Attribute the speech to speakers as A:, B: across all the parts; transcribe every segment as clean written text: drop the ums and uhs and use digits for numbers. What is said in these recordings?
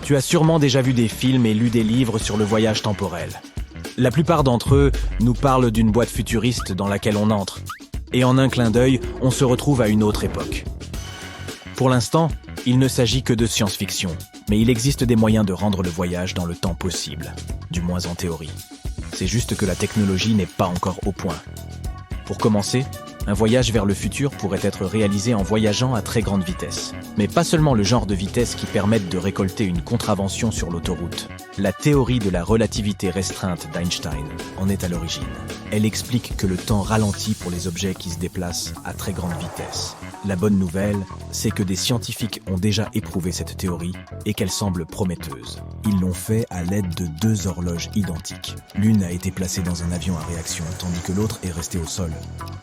A: Tu as sûrement déjà vu des films et lu des livres sur le voyage temporel. La plupart d'entre eux nous parlent d'une boîte futuriste dans laquelle on entre. Et en un clin d'œil, on se retrouve à une autre époque. Pour l'instant, il ne s'agit que de science-fiction, mais il existe des moyens de rendre le voyage dans le temps possible, du moins en théorie. C'est juste que la technologie n'est pas encore au point. Pour commencer, un voyage vers le futur pourrait être réalisé en voyageant à très grande vitesse. Mais pas seulement le genre de vitesse qui permette de récolter une contravention sur l'autoroute. La théorie de la relativité restreinte d'Einstein en est à l'origine. Elle explique que le temps ralentit pour les objets qui se déplacent à très grande vitesse. La bonne nouvelle, c'est que des scientifiques ont déjà éprouvé cette théorie et qu'elle semble prometteuse. Ils l'ont fait à l'aide de 2 horloges identiques. L'une a été placée dans un avion à réaction, tandis que l'autre est restée au sol.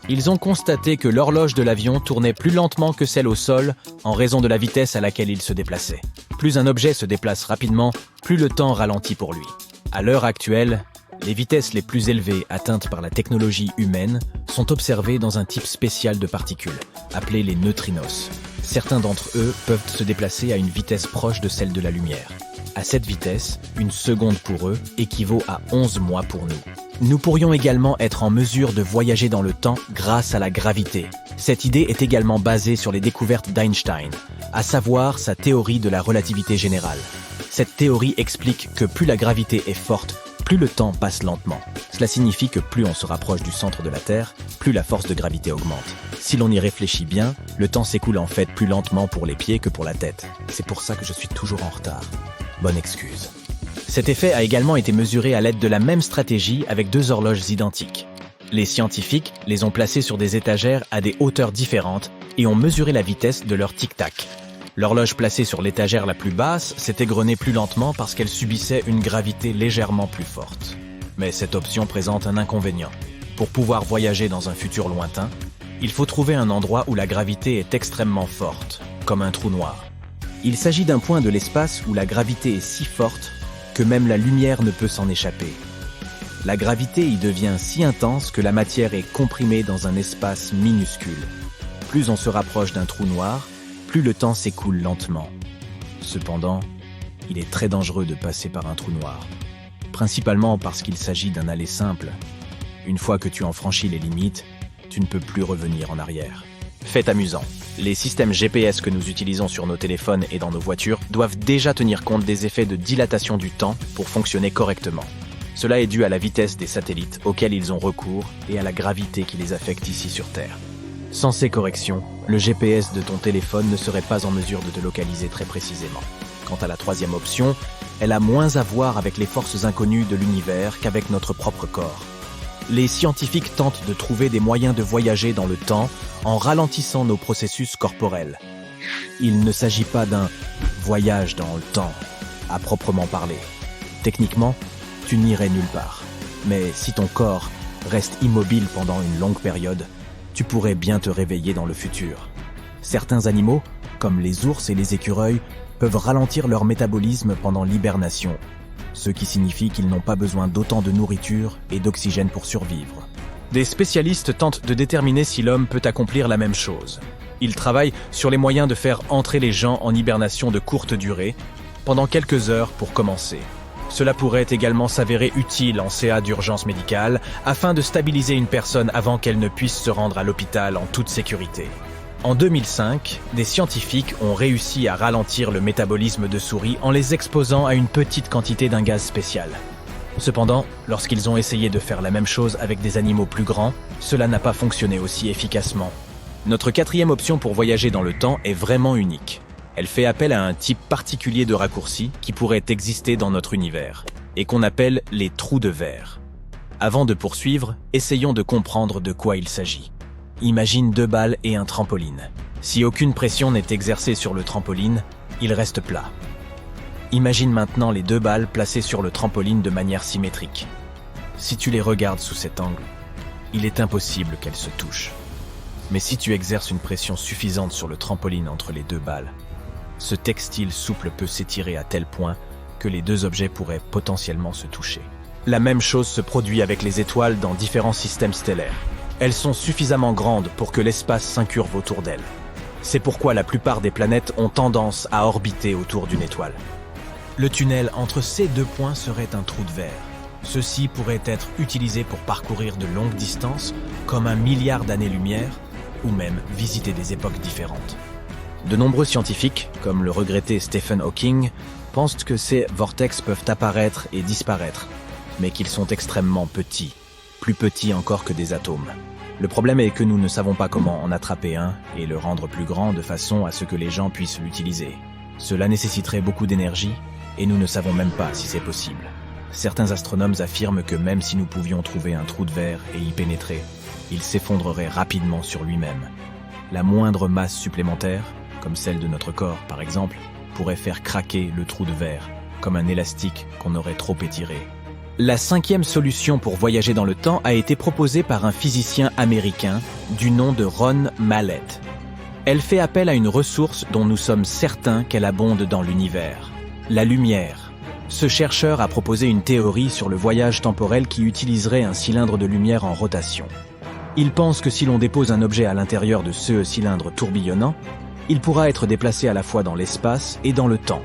A: Ils ont constaté que l'horloge de l'avion tournait plus lentement que celle au sol en raison de la vitesse à laquelle il se déplaçait. Plus un objet se déplace rapidement, plus le temps ralentit pour lui. À l'heure actuelle, les vitesses les plus élevées atteintes par la technologie humaine sont observées dans un type spécial de particules, appelées les neutrinos. Certains d'entre eux peuvent se déplacer à une vitesse proche de celle de la lumière. À cette vitesse, une seconde pour eux équivaut à 11 mois pour nous. Nous pourrions également être en mesure de voyager dans le temps grâce à la gravité. Cette idée est également basée sur les découvertes d'Einstein, à savoir sa théorie de la relativité générale. Cette théorie explique que plus la gravité est forte, plus le temps passe lentement. Cela signifie que plus on se rapproche du centre de la Terre, plus la force de gravité augmente. Si l'on y réfléchit bien, le temps s'écoule en fait plus lentement pour les pieds que pour la tête. C'est pour ça que je suis toujours en retard. Bonne excuse. Cet effet a également été mesuré à l'aide de la même stratégie avec 2 horloges identiques. Les scientifiques les ont placées sur des étagères à des hauteurs différentes et ont mesuré la vitesse de leur tic-tac. L'horloge placée sur l'étagère la plus basse s'est égrenée plus lentement parce qu'elle subissait une gravité légèrement plus forte. Mais cette option présente un inconvénient. Pour pouvoir voyager dans un futur lointain, il faut trouver un endroit où la gravité est extrêmement forte, comme un trou noir. Il s'agit d'un point de l'espace où la gravité est si forte que même la lumière ne peut s'en échapper. La gravité y devient si intense que la matière est comprimée dans un espace minuscule. Plus on se rapproche d'un trou noir, plus le temps s'écoule lentement. Cependant, il est très dangereux de passer par un trou noir, principalement parce qu'il s'agit d'un aller simple. Une fois que tu en franchis les limites, tu ne peux plus revenir en arrière. Fait amusant, les systèmes GPS que nous utilisons sur nos téléphones et dans nos voitures doivent déjà tenir compte des effets de dilatation du temps pour fonctionner correctement. Cela est dû à la vitesse des satellites auxquels ils ont recours et à la gravité qui les affecte ici sur Terre. Sans ces corrections, le GPS de ton téléphone ne serait pas en mesure de te localiser très précisément. Quant à la 3e option, elle a moins à voir avec les forces inconnues de l'univers qu'avec notre propre corps. Les scientifiques tentent de trouver des moyens de voyager dans le temps en ralentissant nos processus corporels. Il ne s'agit pas d'un voyage dans le temps, à proprement parler. Techniquement, tu n'irais nulle part. Mais si ton corps reste immobile pendant une longue période, tu pourrais bien te réveiller dans le futur. Certains animaux, comme les ours et les écureuils, peuvent ralentir leur métabolisme pendant l'hibernation, ce qui signifie qu'ils n'ont pas besoin d'autant de nourriture et d'oxygène pour survivre. Des spécialistes tentent de déterminer si l'homme peut accomplir la même chose. Ils travaillent sur les moyens de faire entrer les gens en hibernation de courte durée, pendant quelques heures pour commencer. Cela pourrait également s'avérer utile en CA d'urgence médicale afin de stabiliser une personne avant qu'elle ne puisse se rendre à l'hôpital en toute sécurité. En 2005, des scientifiques ont réussi à ralentir le métabolisme de souris en les exposant à une petite quantité d'un gaz spécial. Cependant, lorsqu'ils ont essayé de faire la même chose avec des animaux plus grands, cela n'a pas fonctionné aussi efficacement. Notre 4e option pour voyager dans le temps est vraiment unique. Elle fait appel à un type particulier de raccourci qui pourrait exister dans notre univers, et qu'on appelle les trous de verre. Avant de poursuivre, essayons de comprendre de quoi il s'agit. Imagine 2 balles et un trampoline. Si aucune pression n'est exercée sur le trampoline, il reste plat. Imagine maintenant les 2 balles placées sur le trampoline de manière symétrique. Si tu les regardes sous cet angle, il est impossible qu'elles se touchent. Mais si tu exerces une pression suffisante sur le trampoline entre les 2 balles, ce textile souple peut s'étirer à tel point que les 2 objets pourraient potentiellement se toucher. La même chose se produit avec les étoiles dans différents systèmes stellaires. Elles sont suffisamment grandes pour que l'espace s'incurve autour d'elles. C'est pourquoi la plupart des planètes ont tendance à orbiter autour d'une étoile. Le tunnel entre ces deux points serait un trou de verre. Ceci pourrait être utilisé pour parcourir de longues distances, comme 1 milliard d'années-lumière, ou même visiter des époques différentes. De nombreux scientifiques, comme le regretté Stephen Hawking, pensent que ces vortex peuvent apparaître et disparaître, mais qu'ils sont extrêmement petits, plus petits encore que des atomes. Le problème est que nous ne savons pas comment en attraper un et le rendre plus grand de façon à ce que les gens puissent l'utiliser. Cela nécessiterait beaucoup d'énergie et nous ne savons même pas si c'est possible. Certains astronomes affirment que même si nous pouvions trouver un trou de verre et y pénétrer, il s'effondrerait rapidement sur lui-même. La moindre masse supplémentaire, comme celle de notre corps par exemple, pourrait faire craquer le trou de verre, comme un élastique qu'on aurait trop étiré. La 5e solution pour voyager dans le temps a été proposée par un physicien américain du nom de Ron Mallett. Elle fait appel à une ressource dont nous sommes certains qu'elle abonde dans l'univers, la lumière. Ce chercheur a proposé une théorie sur le voyage temporel qui utiliserait un cylindre de lumière en rotation. Il pense que si l'on dépose un objet à l'intérieur de ce cylindre tourbillonnant, il pourra être déplacé à la fois dans l'espace et dans le temps,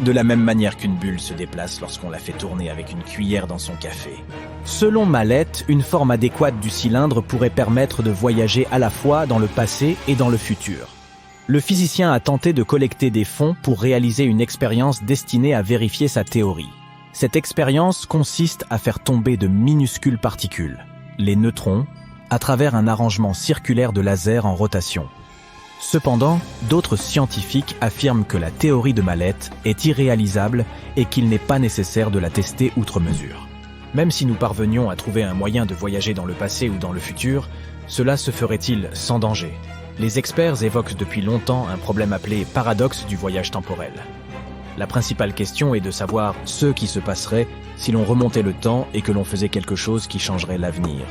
A: de la même manière qu'une bulle se déplace lorsqu'on la fait tourner avec une cuillère dans son café. Selon Mallett, une forme adéquate du cylindre pourrait permettre de voyager à la fois dans le passé et dans le futur. Le physicien a tenté de collecter des fonds pour réaliser une expérience destinée à vérifier sa théorie. Cette expérience consiste à faire tomber de minuscules particules, les neutrons, à travers un arrangement circulaire de laser en rotation. Cependant, d'autres scientifiques affirment que la théorie de Mallett est irréalisable et qu'il n'est pas nécessaire de la tester outre mesure. Même si nous parvenions à trouver un moyen de voyager dans le passé ou dans le futur, cela se ferait-il sans danger ? Les experts évoquent depuis longtemps un problème appelé paradoxe du voyage temporel. La principale question est de savoir ce qui se passerait si l'on remontait le temps et que l'on faisait quelque chose qui changerait l'avenir.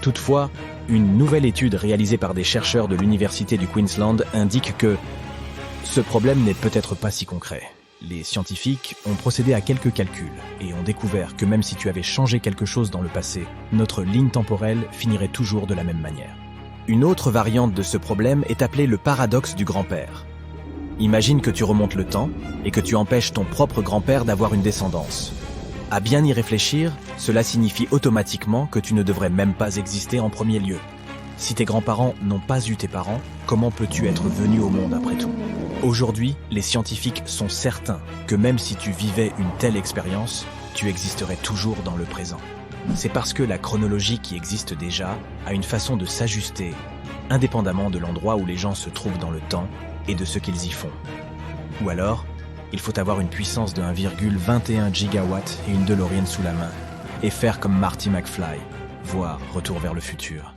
A: Toutefois, une nouvelle étude réalisée par des chercheurs de l'université du Queensland indique que ce problème n'est peut-être pas si concret. Les scientifiques ont procédé à quelques calculs et ont découvert que même si tu avais changé quelque chose dans le passé, notre ligne temporelle finirait toujours de la même manière. Une autre variante de ce problème est appelée le paradoxe du grand-père. Imagine que tu remontes le temps et que tu empêches ton propre grand-père d'avoir une descendance. À bien y réfléchir, cela signifie automatiquement que tu ne devrais même pas exister en premier lieu. Si tes grands-parents n'ont pas eu tes parents, comment peux-tu être venu au monde après tout ? Aujourd'hui, les scientifiques sont certains que même si tu vivais une telle expérience, tu existerais toujours dans le présent. C'est parce que la chronologie qui existe déjà a une façon de s'ajuster, indépendamment de l'endroit où les gens se trouvent dans le temps et de ce qu'ils y font. Ou alors, il faut avoir une puissance de 1,21 gigawatt et une DeLorean sous la main, et faire comme Marty McFly, voire Retour vers le futur.